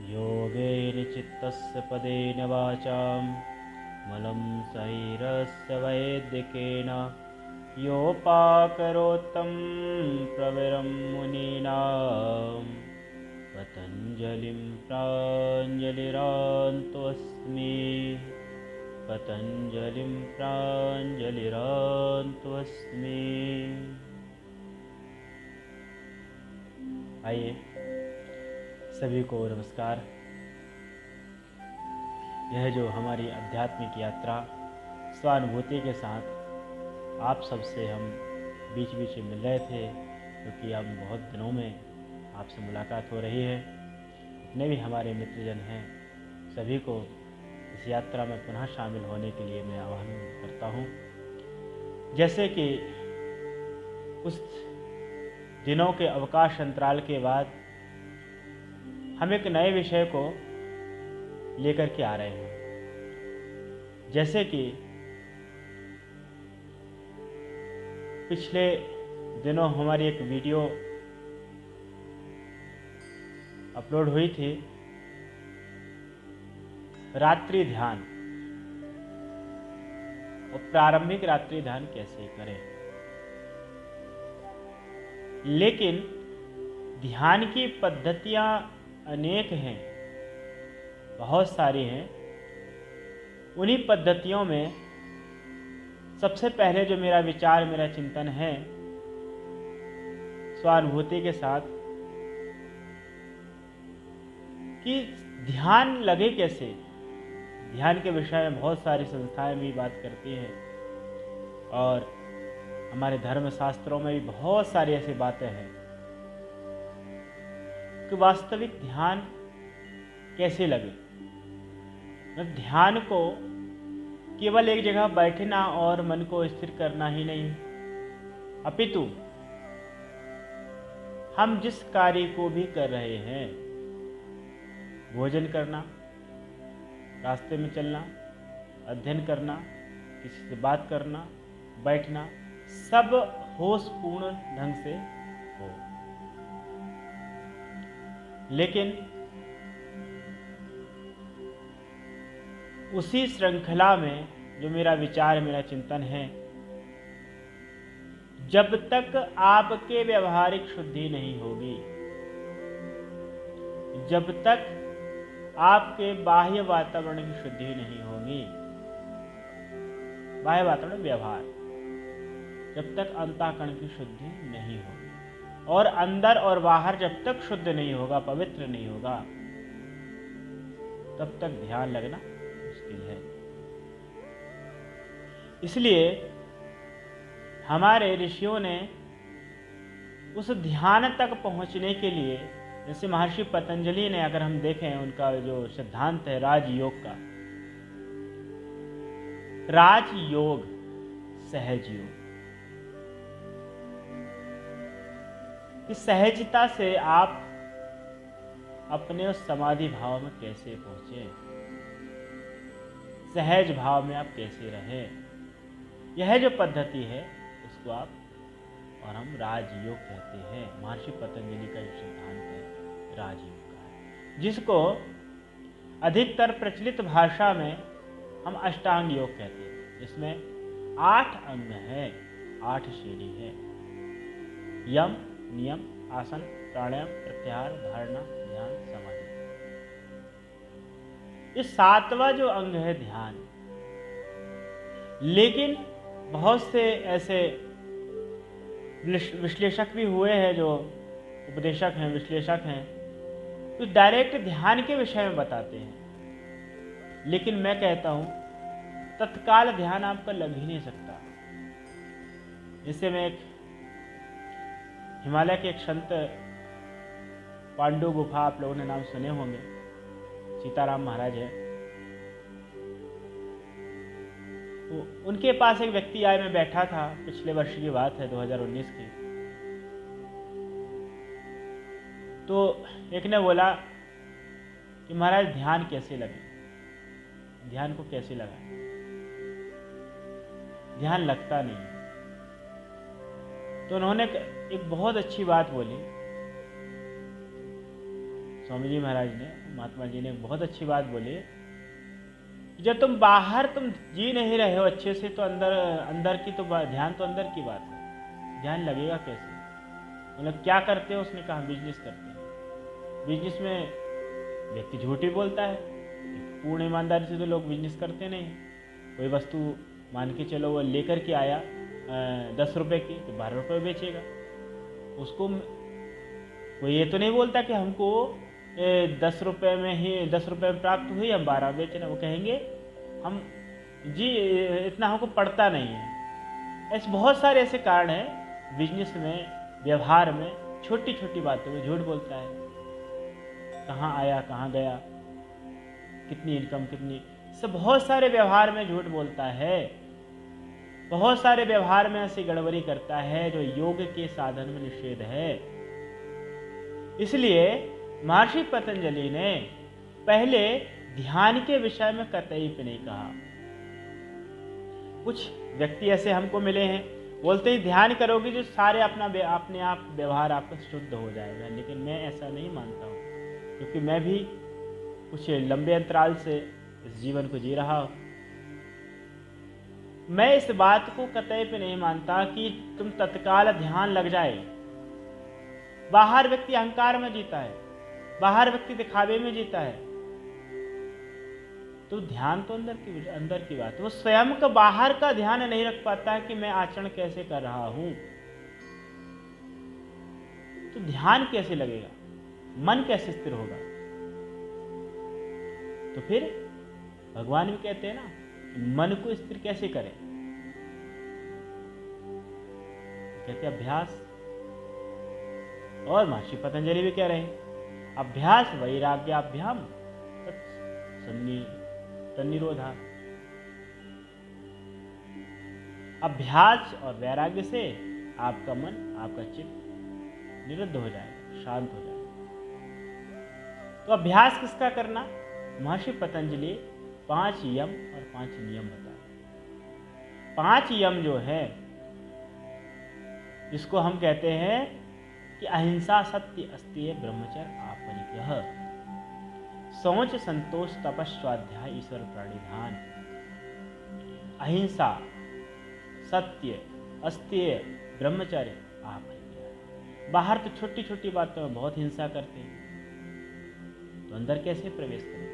योगेन चित्तस्य पदेन वाचां मलं शरीरस्य वैद्यकेन योपाकरोत्तं प्रवरं मुनीनां पतञ्जलिं प्राञ्जलिरान्तोऽस्मि पतञ्जलिं प्राञ्जलिरान्तोऽस्मि। आइए सभी को नमस्कार। यह जो हमारी आध्यात्मिक यात्रा स्वानुभूति के साथ आप सबसे हम बीच बीच में मिल रहे थे, क्योंकि हम बहुत दिनों में आपसे मुलाकात हो रही है। जितने भी हमारे मित्रजन हैं सभी को इस यात्रा में पुनः शामिल होने के लिए मैं आह्वान करता हूँ। जैसे कि कुछ दिनों के अवकाश अंतराल के बाद हम एक नए विषय को लेकर के आ रहे हैं। जैसे कि पिछले दिनों हमारी एक वीडियो अपलोड हुई थी, रात्रि ध्यान और प्रारंभिक रात्रि ध्यान कैसे करें। लेकिन ध्यान की पद्धतियां अनेक हैं, बहुत सारी हैं। उन्हीं पद्धतियों में सबसे पहले जो मेरा विचार, मेरा चिंतन है स्वानुभूति के साथ, कि ध्यान लगे कैसे। ध्यान के विषय में बहुत सारी संस्थाएं भी बात करती हैं और हमारे धर्म शास्त्रों में भी बहुत सारी ऐसी बातें हैं कि वास्तविक ध्यान कैसे लगे। ध्यान को केवल एक जगह बैठना और मन को स्थिर करना ही नहीं, अपितु हम जिस कार्य को भी कर रहे हैं, भोजन करना, रास्ते में चलना, अध्ययन करना, किसी से बात करना, बैठना, सब होशपूर्ण ढंग से हो। लेकिन उसी श्रृंखला में जो मेरा विचार, मेरा चिंतन है, जब तक आपके व्यवहारिक शुद्धि नहीं होगी, जब तक आपके बाह्य वातावरण की शुद्धि नहीं होगी, बाह्य वातावरण व्यवहार, जब तक अंतःकरण की शुद्धि नहीं होगी और अंदर और बाहर जब तक शुद्ध नहीं होगा, पवित्र नहीं होगा, तब तक ध्यान लगना मुश्किल है। इसलिए हमारे ऋषियों ने उस ध्यान तक पहुंचने के लिए, जैसे महर्षि पतंजलि ने, अगर हम देखें उनका जो सिद्धांत है राजयोग का, राजयोग सहज योग, कि सहजता से आप अपने उस समाधि भाव में कैसे पहुंचे, सहज भाव में आप कैसे रहें। यह जो पद्धति है उसको आप और हम राजयोग कहते हैं। महर्षि पतंजलि का जो सिद्धांत है राजयोग का है, जिसको अधिकतर प्रचलित भाषा में हम अष्टांग योग कहते हैं, जिसमें 8 अंग हैं, 8 श्रेणी है। यम, नियम, आसन, प्राणायाम, प्रत्याहार, धारणा, ध्यान, समाधि। ये 7वां जो अंग है ध्यान। लेकिन बहुत से ऐसे विश्लेषक भी हुए हैं, जो उपदेशक हैं, विश्लेषक हैं, तो डायरेक्ट ध्यान के विषय में बताते हैं। लेकिन मैं कहता हूं तत्काल ध्यान आपका लग ही नहीं सकता। जिससे मैं एक हिमालय के एक संत पांडु गुफा, आप लोगों ने नाम सुने होंगे, सीताराम महाराज है। तो उनके पास एक व्यक्ति आए, मैं बैठा था, पिछले वर्ष की बात है, 2019 की। तो एक ने बोला कि महाराज ध्यान कैसे लगे, ध्यान को कैसे लगाएं, ध्यान लगता नहीं। तो उन्होंने एक बहुत अच्छी बात बोली, स्वामी जी महाराज ने, महात्मा जी ने बहुत अच्छी बात बोली कि जब तुम बाहर तुम जी नहीं रहे हो अच्छे से, तो अंदर अंदर की तो ध्यान तो अंदर की बात है, ध्यान लगेगा कैसे? मतलब क्या करते हो? उसने कहा बिजनेस करते हैं। बिजनेस में व्यक्ति झूठ ही बोलता है, पूर्ण ईमानदारी से तो लोग बिजनेस करते नहीं। कोई वस्तु मान के चलो वो लेकर के आया 10 रुपये की, तो 12 रुपये बेचेगा। उसको कोई ये तो नहीं बोलता कि हमको 10 रुपये में ही 10 रुपये में प्राप्त हुई, हम 12 बेचना। वो कहेंगे हम जी इतना हमको पड़ता नहीं है। ऐसे बहुत सारे ऐसे कारण हैं बिजनेस में, व्यवहार में, छोटी छोटी बातों में झूठ बोलता है। कहाँ आया, कहाँ गया, कितनी इनकम, कितनी, सब बहुत सारे व्यवहार में झूठ बोलता है। बहुत सारे व्यवहार में ऐसी गड़बड़ी करता है जो योग के साधन में निषेध है। इसलिए महर्षि पतंजलि ने पहले ध्यान के विषय में कतई पे नहीं कहा। कुछ व्यक्ति ऐसे हमको मिले हैं, बोलते ही ध्यान करोगे जो सारे अपने आप व्यवहार आपका शुद्ध हो जाएगा, लेकिन मैं ऐसा नहीं मानता हूँ, क्योंकि मैं भी कुछ लंबे अंतराल से इस जीवन को जी रहा हूँ। मैं इस बात को कतई पे नहीं मानता कि तुम तत्काल ध्यान लग जाए। बाहर व्यक्ति अहंकार में जीता है, बाहर व्यक्ति दिखावे में जीता है, तो ध्यान तो अंदर की बात है। वो स्वयं का बाहर का ध्यान नहीं रख पाता है कि मैं आचरण कैसे कर रहा हूं, तो ध्यान कैसे लगेगा, मन कैसे स्थिर होगा? तो फिर भगवान भी कहते हैं ना, मन को स्थिर कैसे करें? कहते अभ्यास। और महर्षि पतंजलि भी कह रहे हैं अभ्यास वैराग्याभ्याम तन्निरोधा। अभ्यास और वैराग्य से आपका मन, आपका चित्त निरुद्ध हो जाएगा, शांत हो जाएगा। तो अभ्यास किसका करना? महर्षि पतंजलि 5 यम और 5 नियम बताए। 5 यम जो है, जिसको हम कहते हैं कि अहिंसा, सत्य, अस्तेय, ब्रह्मचर्य, आपरिग्रह, शौच, संतोष, तपस्वाध्याय, ईश्वर प्रणिधान। अहिंसा, सत्य, अस्तेय, ब्रह्मचर्य, आपरिग्रह। बाहर तो छोटी छोटी बातों में बहुत हिंसा करते हैं, तो अंदर कैसे प्रवेश करें?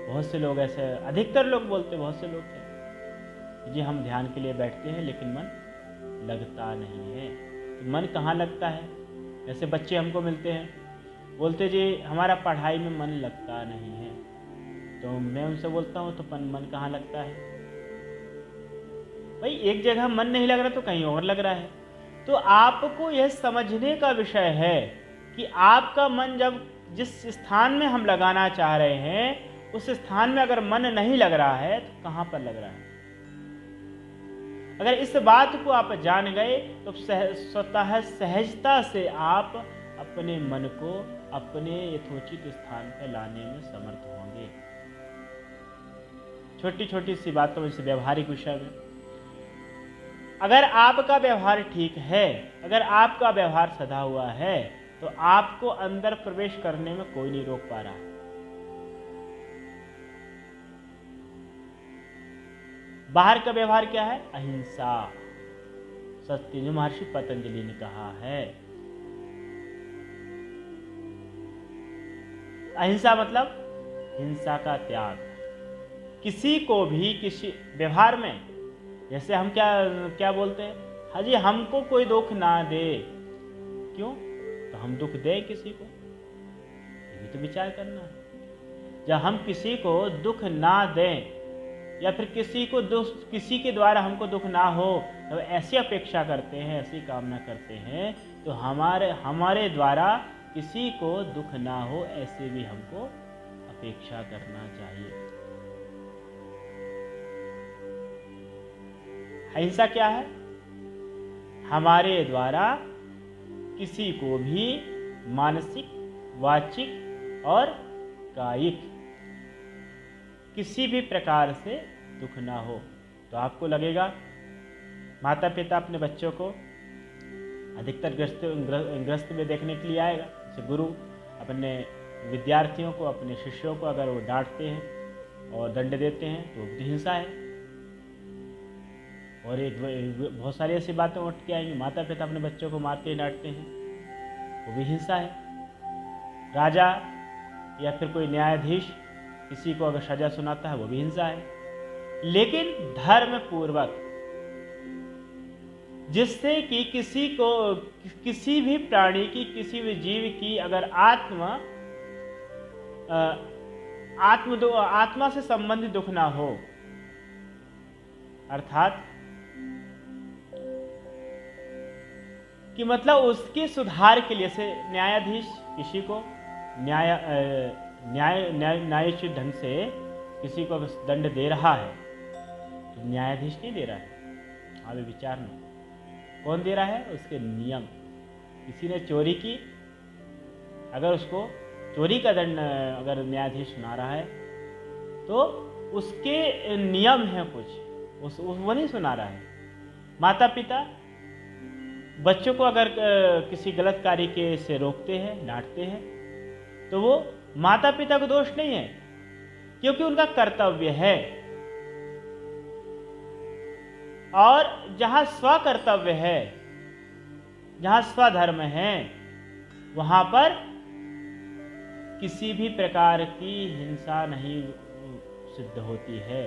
बहुत से लोग ऐसे, अधिकतर लोग बोलते, बहुत से लोग हैं जी हम ध्यान के लिए बैठते हैं लेकिन मन लगता नहीं है। तो मन कहाँ लगता है? ऐसे बच्चे हमको मिलते हैं, बोलते जी हमारा पढ़ाई में मन लगता नहीं है। तो मैं उनसे बोलता हूँ तो मन कहाँ लगता है? भाई एक जगह मन नहीं लग रहा तो कहीं और लग रहा है। तो आपको यह समझने का विषय है कि आपका मन जब जिस स्थान में हम लगाना चाह रहे हैं उस स्थान में अगर मन नहीं लग रहा है तो कहाँ पर लग रहा है? अगर इस बात को आप जान गए तो स्वतः सहजता से आप अपने मन को अपने यथोचित स्थान पर लाने में समर्थ होंगे। छोटी छोटी सी बातों में, जैसे व्यवहारिक विषय में, अगर आपका व्यवहार ठीक है, अगर आपका व्यवहार सधा हुआ है, तो आपको अंदर प्रवेश करने में कोई नहीं रोक पा रहा है। बाहर का व्यवहार क्या है? अहिंसा, सत्य, जो महर्षि पतंजलि ने कहा है। अहिंसा मतलब हिंसा का त्याग। किसी को भी किसी व्यवहार में, जैसे हम क्या बोलते हैं, हाँ जी हमको कोई दुख ना दे। क्यों? तो हम दुख दे किसी को, ये भी तो विचार करना है। जब हम किसी को दुख ना दें या फिर किसी के द्वारा हमको दुख ना हो, तो ऐसी अपेक्षा करते हैं, ऐसी कामना करते हैं, तो हमारे द्वारा किसी को दुख ना हो ऐसे भी हमको अपेक्षा करना चाहिए। अहिंसा क्या है? हमारे द्वारा किसी को भी मानसिक, वाचिक और कायिक किसी भी प्रकार से दुख ना हो। तो आपको लगेगा, माता पिता अपने बच्चों को अधिकतर ग्रस्त में देखने के लिए आएगा, जैसे गुरु अपने विद्यार्थियों को, अपने शिष्यों को अगर वो डांटते हैं और दंड देते हैं तो वो भी हिंसा है। और एक बहुत सारी ऐसी बातें उठ के आएंगी, माता पिता अपने बच्चों को मारते हैं, डांटते हैं, वो भी हिंसा है। राजा या फिर कोई न्यायाधीश किसी को अगर सजा सुनाता है वो भी हिंसा है। लेकिन धर्म पूर्वक, जिससे कि किसी भी प्राणी की, किसी भी जीव की अगर आत्मा से संबंधित दुख ना हो, अर्थात कि मतलब उसके सुधार के लिए से न्यायाधीश किसी को न्यायोचित ढंग से किसी को दंड दे रहा है तो न्यायाधीश नहीं दे रहा है, आप विचारना कौन दे रहा है, उसके नियम। किसी ने चोरी की, अगर उसको चोरी का दंड अगर न्यायाधीश सुना रहा है तो उसके नियम हैं कुछ, वो नहीं सुना रहा है। माता पिता बच्चों को अगर किसी गलत कार्य के से रोकते हैं, डांटते हैं, तो वो माता पिता को दोष नहीं है, क्योंकि उनका कर्तव्य है। और जहां स्वकर्तव्य है, जहां स्वधर्म है, वहां पर किसी भी प्रकार की हिंसा नहीं सिद्ध होती है।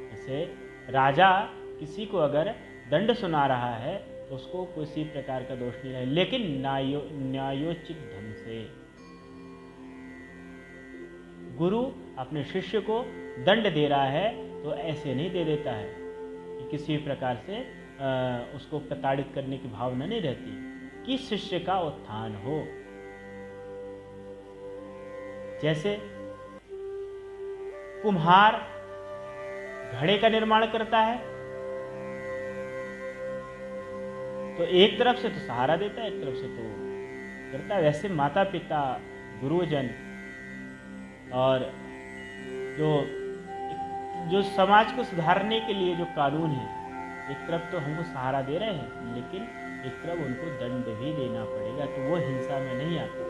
जैसे राजा किसी को अगर दंड सुना रहा है तो उसको किसी प्रकार का दोष नहीं है, लेकिन न्यायोचित ढंग से। गुरु अपने शिष्य को दंड दे रहा है तो ऐसे नहीं दे देता है कि किसी प्रकार से उसको प्रताड़ित करने की भावना नहीं रहती, कि शिष्य का उत्थान हो। जैसे कुम्हार घड़े का निर्माण करता है तो एक तरफ से तो सहारा देता है, एक तरफ से तो करता है। वैसे माता पिता, गुरुजन और जो समाज को सुधारने के लिए जो कानून है, एक तरफ तो हमको सहारा दे रहे हैं, लेकिन एक तरफ उनको दंड भी देना पड़ेगा, तो वो हिंसा में नहीं आता।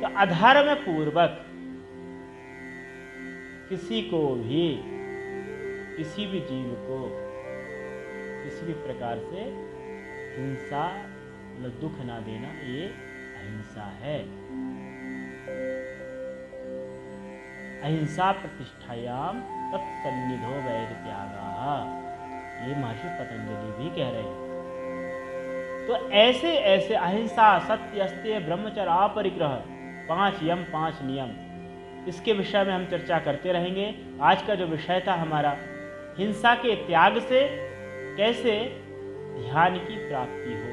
तो अधर्म पूर्वक किसी को भी, किसी भी जीव को किसी भी प्रकार से हिंसा मतलब दुख ना देना, ये अहिंसा है। अहिंसा प्रतिष्ठायाम तत्सन्निधो वैर त्यागः, ये महर्षि पतंजलि भी कह रहे हैं। तो ऐसे ऐसे अहिंसा, सत्य, अस्तेय, ब्रह्मचर्य, अपरिग्रह, 5 यम 5 नियम, इसके विषय में हम चर्चा करते रहेंगे। आज का जो विषय था हमारा, हिंसा के त्याग से कैसे ध्यान की प्राप्ति हो।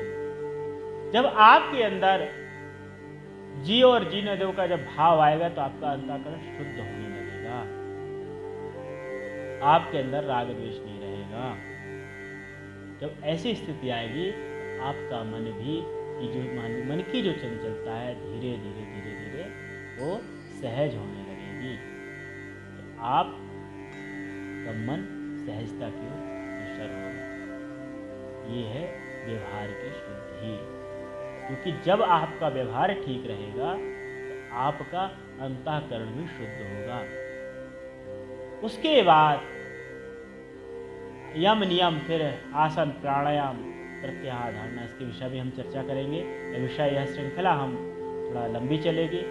जब आपके अंदर जियो और जीने दो का जब भाव आएगा तो आपका अंतःकरण शुद्ध होने लगेगा, आपके अंदर राग द्वेष नहीं रहेगा। जब ऐसी स्थिति आएगी, आपका मन भी मन की जो चंचलता है धीरे धीरे धीरे धीरे वो सहज होने लगेगी। तो आपका मन सहजता की ओर अग्रसर होगा। ये है व्यवहार की शुद्धि, क्योंकि जब आपका व्यवहार ठीक रहेगा तो आपका अंतःकरण भी शुद्ध होगा। उसके बाद यम नियम, फिर आसन, प्राणायाम, प्रत्याहार, धारणा, इसके विषय में हम चर्चा करेंगे। यह श्रृंखला हम थोड़ा लंबी चलेगी।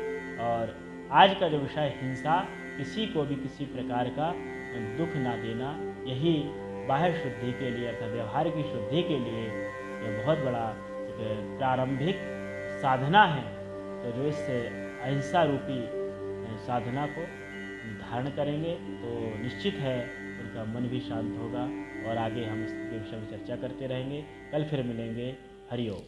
और आज का जो विषय हिंसा, किसी को भी किसी प्रकार का दुख ना देना, यही बाह्य शुद्धि के लिए अर्थात व्यवहार की शुद्धि के लिए यह बहुत बड़ा प्रारंभिक साधना है। तो जो इस अहिंसा रूपी साधना को धारण करेंगे तो निश्चित है उनका मन भी शांत होगा। और आगे हम इसके विषय में चर्चा करते रहेंगे। कल फिर मिलेंगे। हरि ओम।